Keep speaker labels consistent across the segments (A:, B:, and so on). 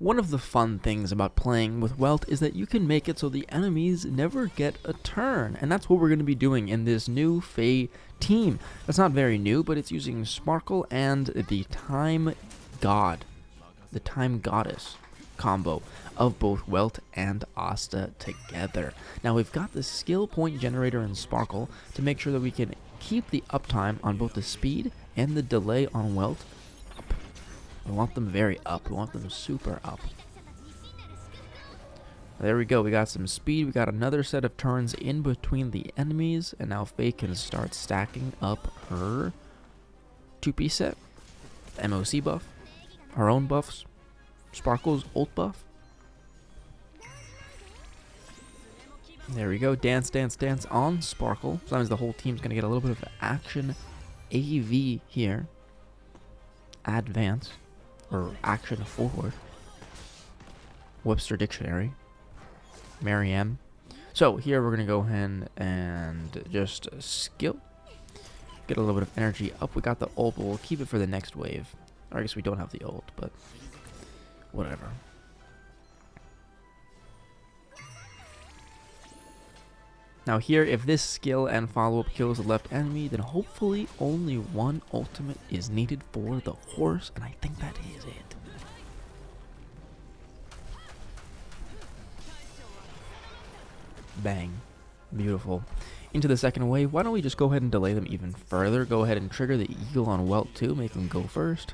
A: One of the fun things about playing with Welt is that you can make it so the enemies never get a turn, and that's what we're going to be doing in this new Fei team. That's not very new, but it's using Sparkle and the Time God, the Time Goddess combo of both Welt and Asta together. Now we've got the skill point generator in Sparkle to make sure that we can keep the uptime on both the speed and the delay on Welt up. We want them very up. We want them super up. There we go. We got some speed. We got another set of turns in between the enemies. And now Fei can start stacking up her 2-piece set. MOC buff. Her own buffs. Sparkle's ult buff. There we go. Dance, dance, dance on Sparkle. So that means the whole team's going to get a little bit of action AV here. Advance. Or action forward. Webster Dictionary. Merriam. So here we're going to go ahead and just skill. Get a little bit of energy up. We got the ult, but we'll keep it for the next wave. Or I guess we don't have the ult, but whatever. Now here, if this skill and follow-up kills the left enemy, then hopefully only one ultimate is needed for the horse, and I think that is it. Bang. Beautiful. Into the second wave. Why don't we just go ahead and delay them even further? Go ahead and trigger the eagle on Welt too, make him go first.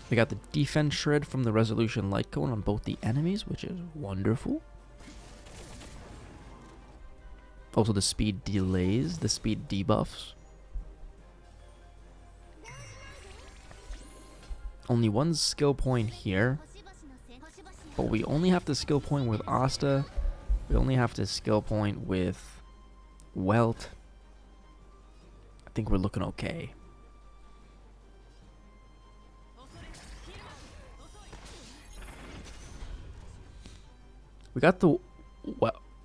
A: We got the defense shred from the resolution light cone on both the enemies, which is wonderful. Also the speed delays, the speed debuffs. Only one skill point here. But we only have to skill point with Asta. We only have to skill point with Welt. I think we're looking okay. We got the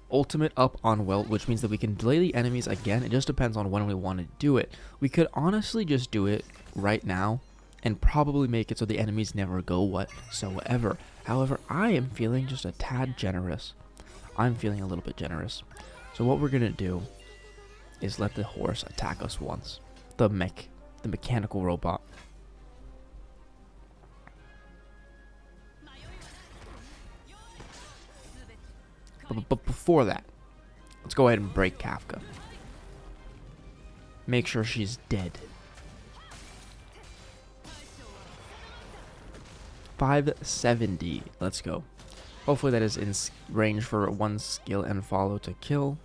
A: ultimate up on Welt, which means that we can delay the enemies again. It just depends on when we want to do it. We could honestly just do it right now and probably make it so the enemies never go whatsoever. However, I am feeling just a tad generous. I'm feeling a little bit generous. So what we're going to do is let the horse attack us once. The mechanical robot. But before that, let's go ahead and break Kafka. Make sure she's dead. 570. Let's go. Hopefully that is in range for one skill and follow to kill.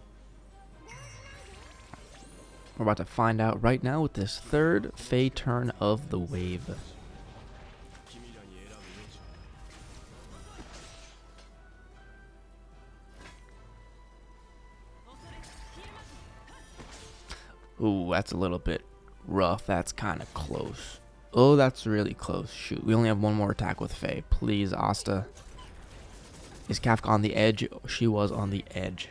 A: We're about to find out right now with this third Fei turn of the wave. Ooh, that's a little bit rough. That's kind of close. Oh, that's really close. Shoot, we only have one more attack with Fei. Please, Asta. Is Kafka on the edge? She was on the edge.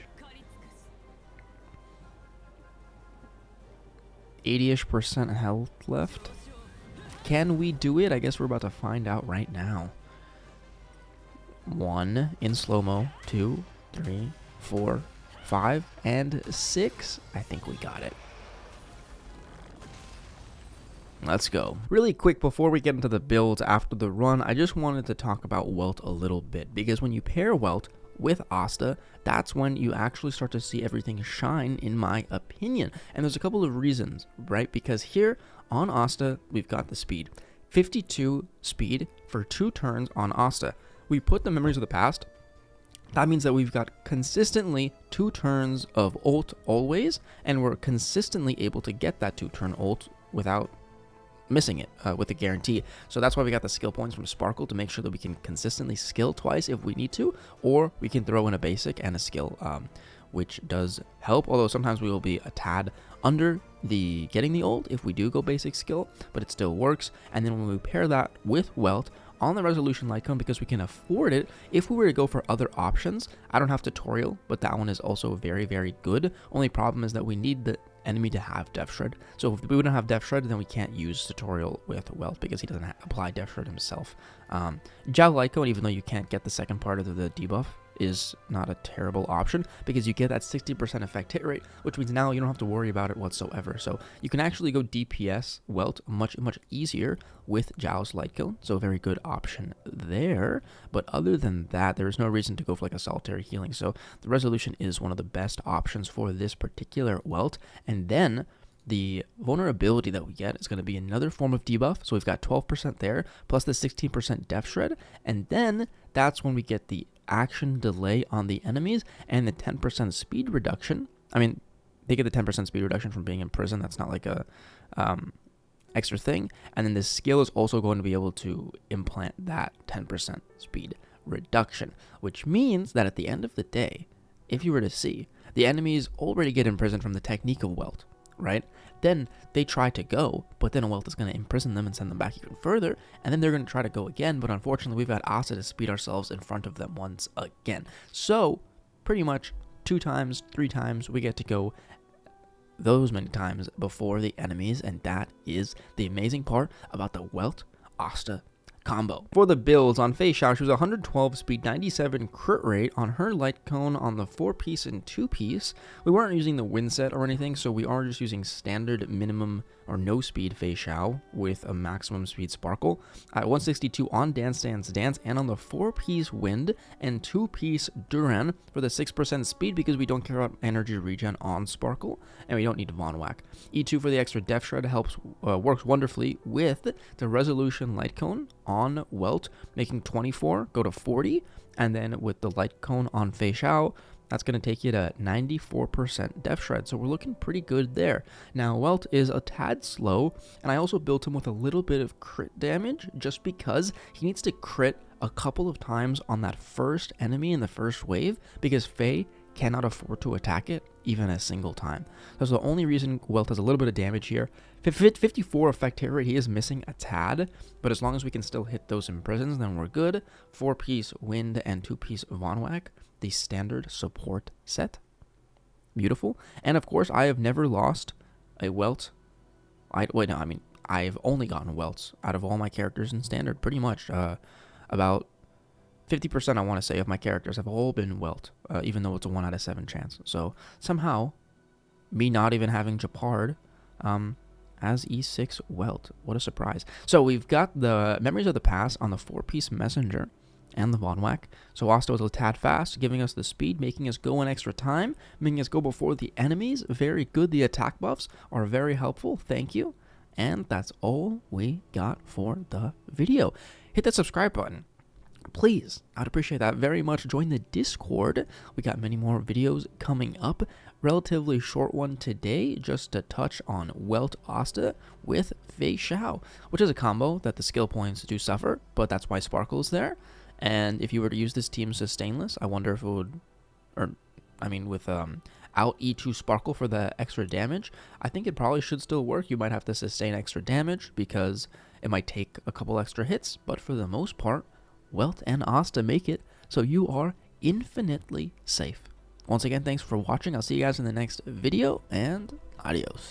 A: 80-ish% health left. Can we do it? I guess we're about to find out right now. 1 in slow-mo. 2, 3, 4, 5, and 6. I think we got it. Let's go. Really quick before we get into the builds after the run, I just wanted to talk about Welt a little bit, because when you pair Welt with Asta, that's when you actually start to see everything shine, in my opinion. And there's a couple of reasons, right? Because here on Asta, we've got the speed. 52 speed for 2 turns on Asta. We put the memories of the past. That means that we've got consistently 2 turns of ult always, and we're consistently able to get that 2-turn ult without missing it with a guarantee. So that's why we got the skill points from Sparkle, to make sure that we can consistently skill twice if we need to, or we can throw in a basic and a skill, which does help, although sometimes we will be a tad under the getting the ult if we do go basic skill, but it still works. And then when we pair that with Welt on the resolution light cone because we can afford it. If we were to go for other options, I don't have tutorial, but that one is also very, very good. Only problem is that we need the enemy to have Death Shred. So if we don't have Death Shred, then we can't use tutorial with Welt because he doesn't apply Death Shred himself. Jiao light cone, even though you can't get the second part of the debuff, is not a terrible option because you get that 60% effect hit rate, which means now you don't have to worry about it whatsoever. So you can actually go DPS Welt much easier with Jiao's light cone, so a very good option there. But other than that, there is no reason to go for like a solitary healing. So the resolution is one of the best options for this particular Welt. And then the vulnerability that we get is going to be another form of debuff. So we've got 12% there, plus the 16% Death Shred. And then that's when we get the action delay on the enemies and the 10% speed reduction. I mean, they get the 10% speed reduction from being in prison. That's not like a extra thing. And then the skill is also going to be able to implant that 10% speed reduction, which means that at the end of the day, if you were to see, the enemies already get imprisoned from the technique of Welt, right? Then they try to go, but then a Welt is going to imprison them and send them back even further, and then they're going to try to go again, but unfortunately we've got Asta to speed ourselves in front of them once again. So pretty much 2 times, 3 times, we get to go those many times before the enemies, and that is the amazing part about the Welt Asta combo. For the builds on Feixiao, she was 112 speed, 97 crit rate on her light cone on the 4-piece and 2-piece. We weren't using the win set or anything, so we are just using standard minimum or no speed Feixiao with a maximum speed sparkle. At 162 on Dance Dance Dance and on the 4-piece wind and 2-piece Duran for the 6% speed because we don't care about energy regen on sparkle and we don't need Von Whack. E2 for the extra Death Shred works wonderfully with the resolution light cone on Welt, making 24 go to 40, and then with the light cone on Feixiao, that's going to take you to 94% Death Shred, so we're looking pretty good there. Now, Welt is a tad slow, and I also built him with a little bit of crit damage, just because he needs to crit a couple of times on that first enemy in the first wave, because Fei cannot afford to attack it even a single time. That's the only reason Welt has a little bit of damage here. 54 effect hit rate, he is missing a tad, but as long as we can still hit those imprisons, then we're good. 4-piece wind and 2-piece Von Whack, the standard support set. Beautiful. And of course, I have never lost a Welt. I've only gotten Welts out of all my characters in standard, pretty much. About 50%, I want to say, of my characters have all been Welt, even though it's a 1 out of 7 chance. So somehow, me not even having Japard as E6 Welt. What a surprise. So we've got the Memories of the Past on the 4-piece Messenger and the Von Whack. So Asta was a tad fast, giving us the speed, making us go an extra time, making us go before the enemies. Very good. The attack buffs are very helpful. Thank you. And that's all we got for the video. Hit that subscribe button, please. I'd appreciate that very much. Join the Discord. We got many more videos coming up. Relatively short one today, just to touch on Welt Asta with Feixiao, which is a combo that the skill points do suffer, but that's why Sparkle is there. And if you were to use this team sustainless, I wonder if it would, with out E2 Sparkle for the extra damage, I think it probably should still work. You might have to sustain extra damage because it might take a couple extra hits, but for the most part, Welt and Asta make it, so you are infinitely safe. Once again, thanks for watching. I'll see you guys in the next video, and adios.